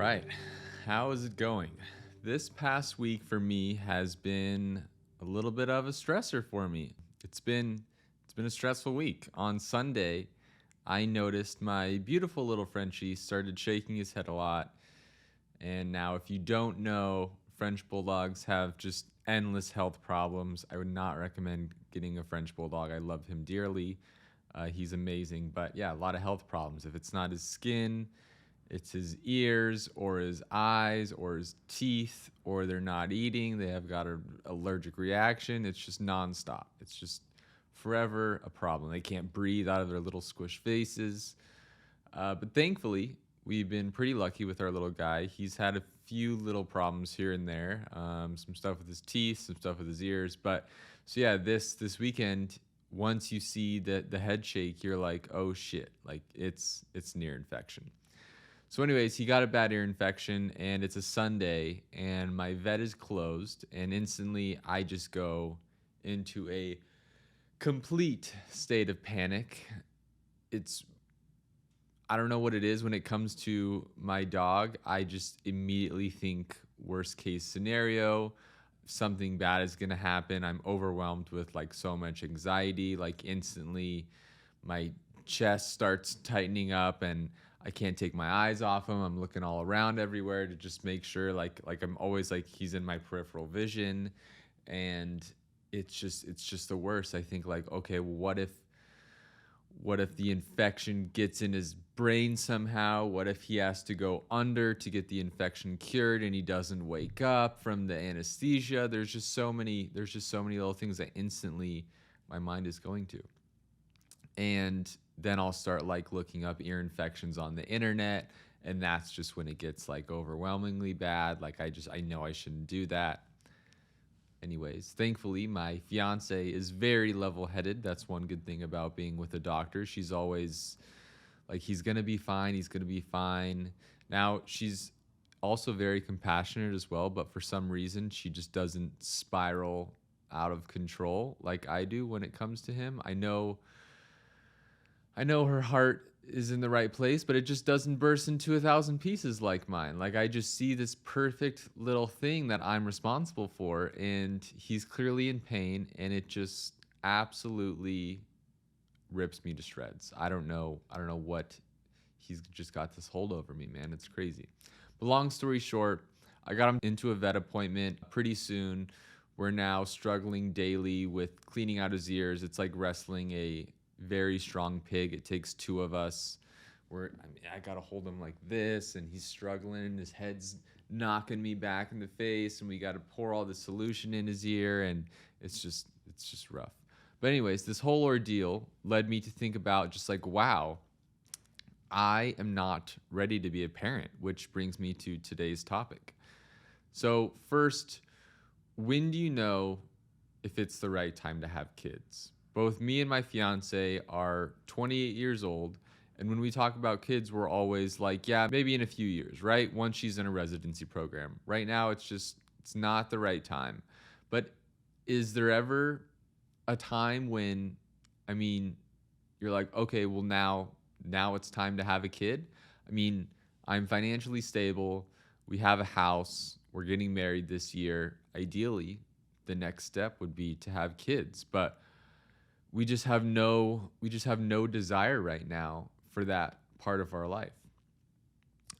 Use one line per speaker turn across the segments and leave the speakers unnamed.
right. How is it going? This past week for me has been a little bit of a stressor for me. It's been a stressful week. On Sunday, I noticed my beautiful little Frenchie started shaking his head a lot. And now if you don't know, French bulldogs have just endless health problems. I would not recommend getting a French bulldog. I love him dearly. He's amazing, but yeah, a lot of health problems. If it's not his skin, it's his ears or his eyes or his teeth, or they're not eating. They have got an allergic reaction. It's just nonstop. It's just forever a problem. They can't breathe out of their little squish faces. But thankfully, we've been pretty lucky with our little guy. He's had a few little problems here and there, some stuff with his teeth, some stuff with his ears. But so yeah, this weekend, once you see the head shake, you're like, oh shit, like it's near infection. So, anyways, he got a bad ear infection, and it's a Sunday, and my vet is closed, and instantly I just go into a complete state of panic. It's I don't know what it is when it comes to my dog. I just immediately think worst case scenario, something bad is going to happen. I'm overwhelmed with like so much anxiety, like instantly my chest starts tightening up and I can't take my eyes off him. I'm looking all around everywhere to just make sure like I'm always like he's in my peripheral vision, and it's just the worst. I think like, okay, well, what if the infection gets in his brain somehow? What if he has to go under to get the infection cured and he doesn't wake up from the anesthesia? There's just so many little things that instantly my mind is going to. And then I'll start like looking up ear infections on the internet, and that's just when it gets like overwhelmingly bad. Like I know I shouldn't do that. Anyways, thankfully, my fiance is very level headed. That's one good thing about being with a doctor. She's always like, he's going to be fine. He's going to be fine. Now, she's also very compassionate as well, but for some reason, she just doesn't spiral out of control like I do when it comes to him. I know her heart is in the right place, but it just doesn't burst into a thousand pieces like mine. Like I just see this perfect little thing that I'm responsible for, and he's clearly in pain, and it just absolutely rips me to shreds. I don't know what he's just got this hold over me, man. It's crazy. But long story short, I got him into a vet appointment pretty soon. We're now struggling daily with cleaning out his ears. It's like wrestling a very strong pig. It takes two of us. I gotta hold him like this, and he's struggling. His head's knocking me back in the face, and we gotta pour all the solution in his ear, and it's just rough. But anyways, this whole ordeal led me to think about just like, wow, I am not ready to be a parent, which brings me to today's topic. So first, when do you know if it's the right time to have kids? Both me and my fiance are 28 years old. And when we talk about kids, we're always like, yeah, maybe in a few years, right? Once she's in a residency program. Right now, it's not the right time. But is there ever a time when, I mean, you're like, okay, well, now it's time to have a kid? I mean, I'm financially stable. We have a house. We're getting married this year. Ideally, the next step would be to have kids. But we just have no desire right now for that part of our life.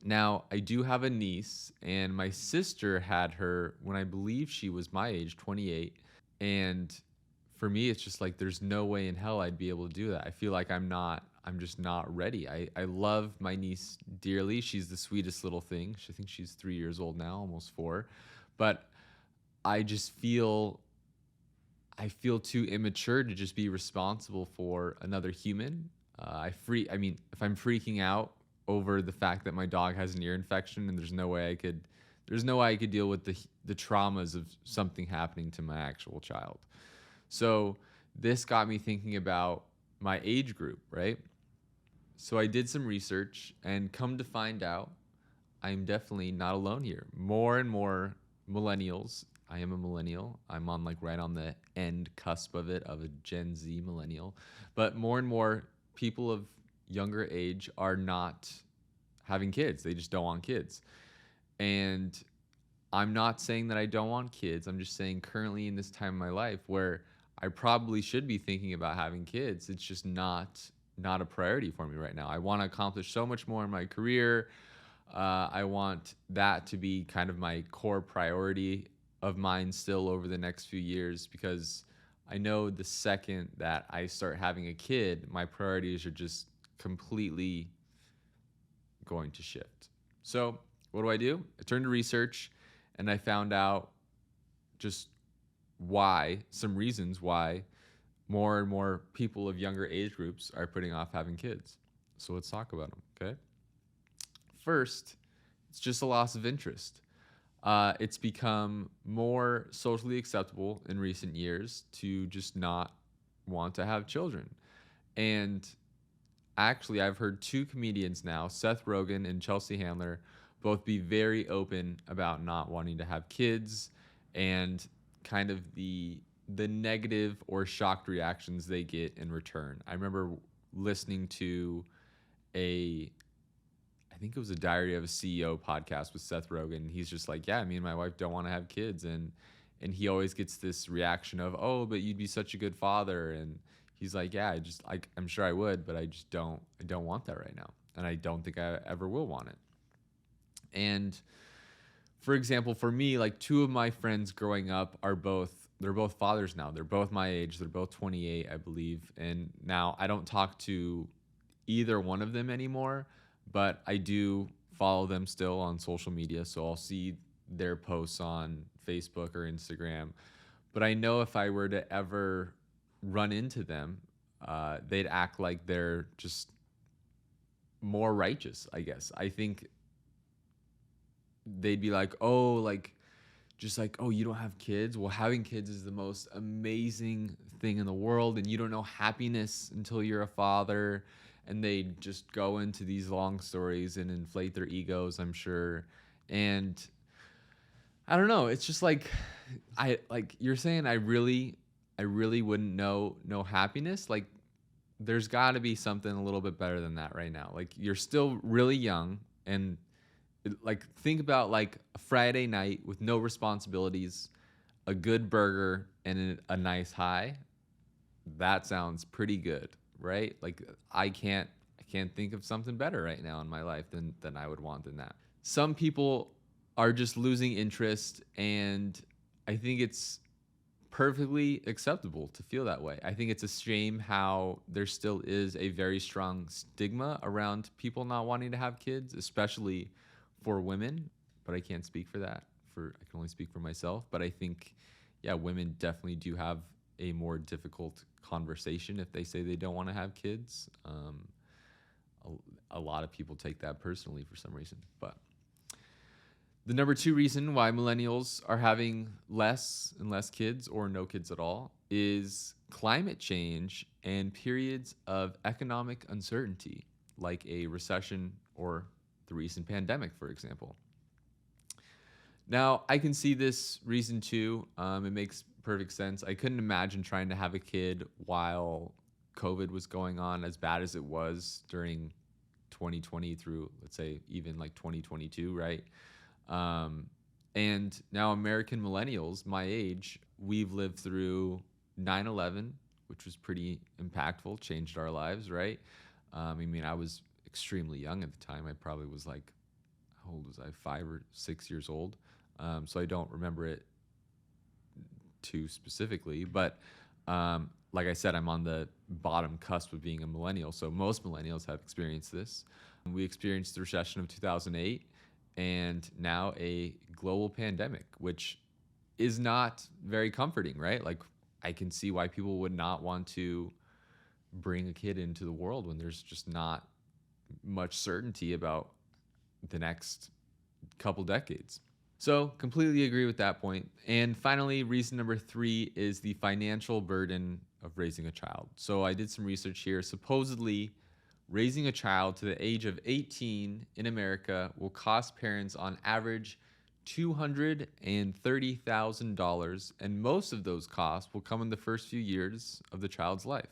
Now, I do have a niece, and my sister had her when I believe she was my age, 28. And for me, it's just like there's no way in hell I'd be able to do that. I feel like I'm just not ready. I love my niece dearly. She's the sweetest little thing. I think she's 3 years old now, almost four. But I just feel too immature to just be responsible for another human. If I'm freaking out over the fact that my dog has an ear infection, and there's no way I could deal with the traumas of something happening to my actual child. So this got me thinking about my age group, right? So I did some research, and come to find out, I'm definitely not alone here. More and more millennials. I am a millennial. I'm on like right on the end cusp of it, of a Gen Z millennial. But more and more people of younger age are not having kids. They just don't want kids. And I'm not saying that I don't want kids. I'm just saying currently in this time of my life where I probably should be thinking about having kids, it's just not a priority for me right now. I want to accomplish so much more in my career. I want that to be kind of my core priority of mine still over the next few years, because I know the second that I start having a kid, my priorities are just completely going to shift. So, what do? I turned to research and I found out just some reasons why more and more people of younger age groups are putting off having kids. So, let's talk about them, okay? First, it's just a loss of interest. It's become more socially acceptable in recent years to just not want to have children. And actually, I've heard two comedians now, Seth Rogen and Chelsea Handler, both be very open about not wanting to have kids and kind of the negative or shocked reactions they get in return. I remember listening to a I think it was a Diary of a CEO podcast with Seth Rogen. And he's just like, yeah, me and my wife don't want to have kids, and he always gets this reaction of, oh, but you'd be such a good father, and he's like, yeah, I'm sure I would, but I don't want that right now, and I don't think I ever will want it. And for example, for me, like two of my friends growing up they're both fathers now. They're both my age. They're both 28, I believe. And now I don't talk to either one of them anymore, but I do follow them still on social media. So I'll see their posts on Facebook or Instagram. But I know if I were to ever run into them, they'd act like they're just more righteous, I guess. I think they'd be like, oh, like, just like, oh, you don't have kids? Well, having kids is the most amazing thing in the world, and you don't know happiness until you're a father. And they just go into these long stories and inflate their egos, I'm sure. And I don't know, it's just like you're saying I really wouldn't know happiness. Like there's got to be something a little bit better than that right now. Like you're still really young, and like think about like a Friday night with no responsibilities, a good burger, and a nice high. That sounds pretty good, right? Like I can't think of something better right now in my life than I would want than that. Some people are just losing interest, and I think it's perfectly acceptable to feel that way. I think it's a shame how there still is a very strong stigma around people not wanting to have kids, especially for women, but I can't speak for that. I can only speak for myself, but I think yeah, women definitely do have a more difficult conversation if they say they don't want to have kids. A lot of people take that personally for some reason, but the number two reason why millennials are having less and less kids or no kids at all is climate change and periods of economic uncertainty, like a recession or the recent pandemic, for example. Now, I can see this reason too. It makes perfect sense. I couldn't imagine trying to have a kid while COVID was going on as bad as it was during 2020 through, let's say, even like 2022, right? Um, and now American millennials, my age, we've lived through 9/11, which was pretty impactful, changed our lives, right? I mean, I was extremely young at the time. I probably was like, how old was I? 5 or 6 years old. So I don't remember it too specifically, but like I said, I'm on the bottom cusp of being a millennial. So most millennials have experienced this. We experienced the recession of 2008 and now a global pandemic, which is not very comforting, right? Like I can see why people would not want to bring a kid into the world when there's just not much certainty about the next couple decades. So, completely agree with that point. And finally, reason number three is the financial burden of raising a child. So, I did some research here. Supposedly, raising a child to the age of 18 in America will cost parents on average $230,000, and most of those costs will come in the first few years of the child's life.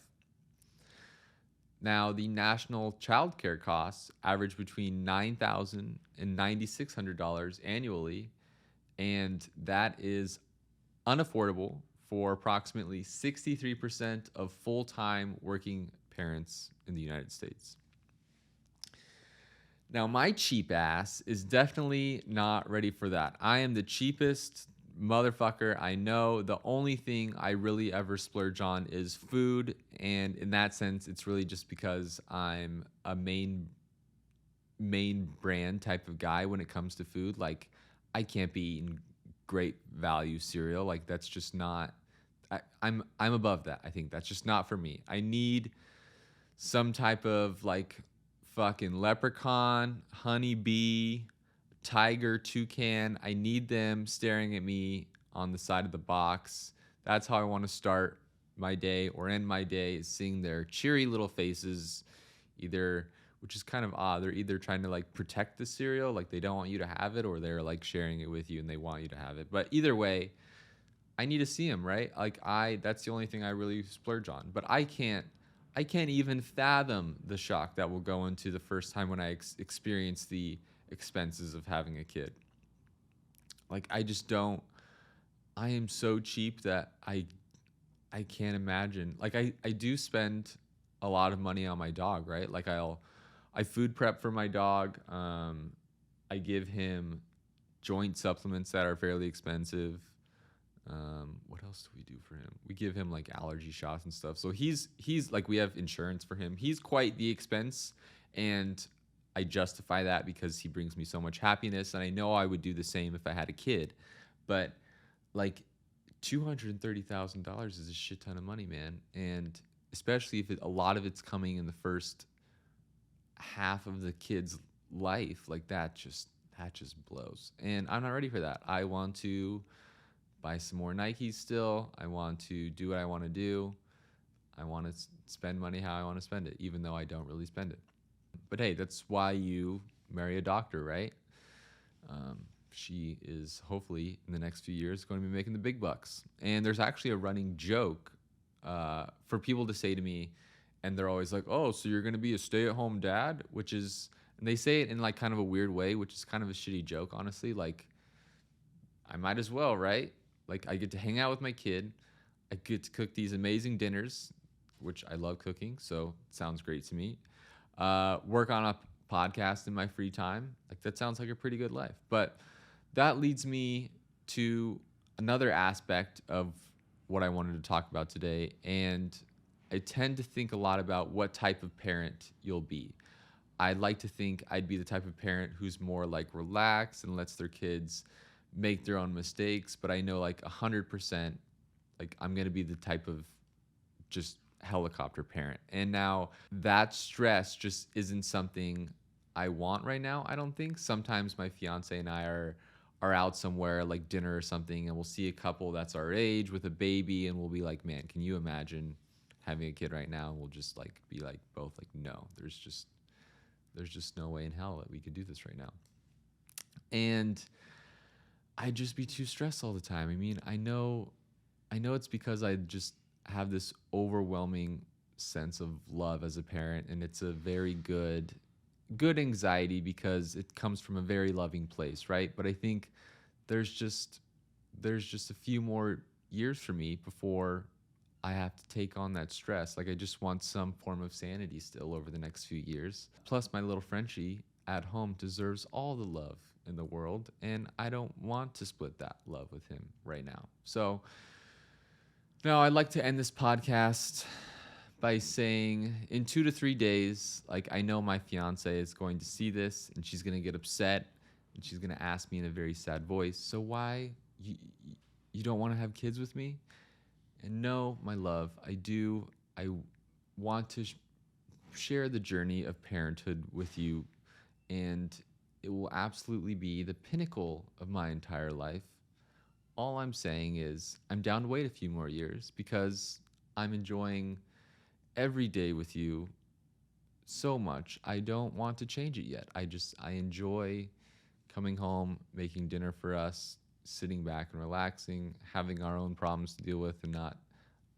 Now, the national child care costs average between $9,000 and $9,600 annually, and that is unaffordable for approximately 63% of full time working parents in the United States. Now, my cheap ass is definitely not ready for that. I am the cheapest motherfucker I know. The only thing I really ever splurge on is food. And in that sense, it's really just because I'm a main brand type of guy when it comes to food. Like, I can't be eating great value cereal. Like, that's just not. I'm above that. I think that's just not for me. I need some type of like fucking leprechaun, honeybee, tiger, toucan. I need them staring at me on the side of the box. That's how I want to start my day or end my day, is seeing their cheery little faces, either, which is kind of odd. They're either trying to like protect the cereal, like they don't want you to have it, or they're like sharing it with you and they want you to have it. But either way, I need to see them, right? Like that's the only thing I really splurge on. But I can't even fathom the shock that will go into the first time when I experience the expenses of having a kid. Like I just don't. I am so cheap that I can't imagine. Like I do spend a lot of money on my dog, right? Like I food prep for my dog. I give him joint supplements that are fairly expensive. What else do we do for him? We give him like allergy shots and stuff. So he's like, we have insurance for him. He's quite the expense, and I justify that because he brings me so much happiness, and I know I would do the same if I had a kid. But like $230,000 is a shit ton of money, man, and especially if a lot of it's coming in the first half of the kid's life, like that just blows. And I'm not ready for that. I want to buy some more Nikes still. I want to do what I want to do. I want to spend money how I want to spend it, even though I don't really spend it. But hey, that's why you marry a doctor, right? She is hopefully in the next few years going to be making the big bucks. And there's actually a running joke for people to say to me, and they're always like, "Oh, so you're going to be a stay-at-home dad?" Which is, and they say it in like kind of a weird way, which is kind of a shitty joke, honestly. Like, I might as well, right? Like, I get to hang out with my kid. I get to cook these amazing dinners, which I love cooking, so it sounds great to me. Work on a podcast in my free time. Like, that sounds like a pretty good life. But that leads me to another aspect of what I wanted to talk about today. And I tend to think a lot about what type of parent you'll be. I'd like to think I'd be the type of parent who's more like relaxed and lets their kids make their own mistakes. But I know like 100%, like I'm going to be the type of just helicopter parent. And now that stress just isn't something I want right now, I don't think. Sometimes my fiance and I are out somewhere like dinner or something, and we'll see a couple that's our age with a baby, and we'll be like, "Man, can you imagine having a kid right now?" And we'll just like be like both like, "No, there's just no way in hell that we could do this right now." And I'd just be too stressed all the time. I mean, I know it's because I just have this overwhelming sense of love as a parent, and it's a very good anxiety because it comes from a very loving place, right? But I think there's just there's just a few more years for me before I have to take on that stress. Like, I just want some form of sanity still over the next few years. Plus, my little Frenchie at home deserves all the love in the world, and I don't want to split that love with him right now. So, now I'd like to end this podcast by saying in 2 to 3 days, like, I know my fiance is going to see this and she's going to get upset and she's going to ask me in a very sad voice, "So why you don't want to have kids with me?" And no, my love, I do. I want to share the journey of parenthood with you, and it will absolutely be the pinnacle of my entire life. All I'm saying is I'm down to wait a few more years because I'm enjoying every day with you so much. I don't want to change it yet. I enjoy coming home, making dinner for us, sitting back and relaxing, having our own problems to deal with and not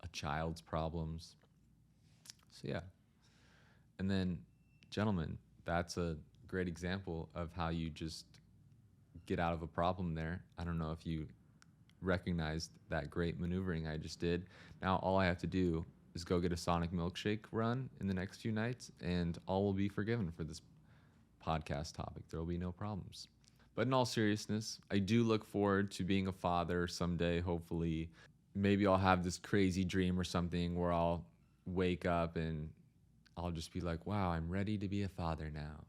a child's problems. So yeah. And then, gentlemen, that's a great example of how you just get out of a problem there. I don't know if you recognized that great maneuvering I just did. Now all I have to do is go get a Sonic milkshake run in the next few nights, and all will be forgiven for this podcast topic. There will be no problems. But in all seriousness, I do look forward to being a father someday, hopefully. Maybe I'll have this crazy dream or something where I'll wake up and I'll just be like, wow, I'm ready to be a father now.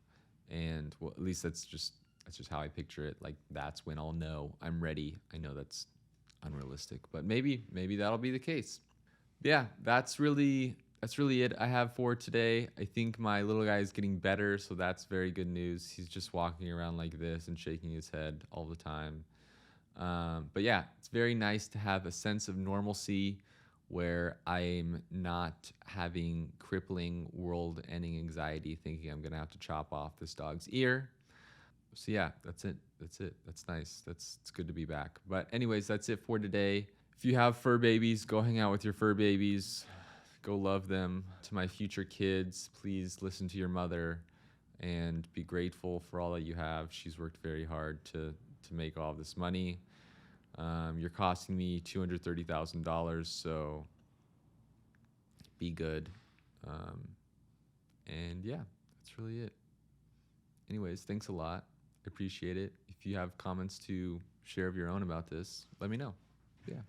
And well, at least that's just how I picture it. Like that's when I'll know I'm ready. I know that's unrealistic, but maybe that'll be the case. Yeah, that's really it I have for today. I think my little guy is getting better, so that's very good news. He's just walking around like this and shaking his head all the time. But yeah, it's very nice to have a sense of normalcy where I'm not having crippling world ending anxiety thinking I'm going to have to chop off this dog's ear. So yeah, that's it. That's it. That's nice. It's good to be back. But anyways, that's it for today. If you have fur babies, go hang out with your fur babies. Go love them. To my future kids, please listen to your mother and be grateful for all that you have. She's worked very hard to make all this money. You're costing me $230,000, so be good. Um, and yeah, that's really it. Anyways, thanks a lot. I appreciate it. If you have comments to share of your own about this, let me know. Yeah.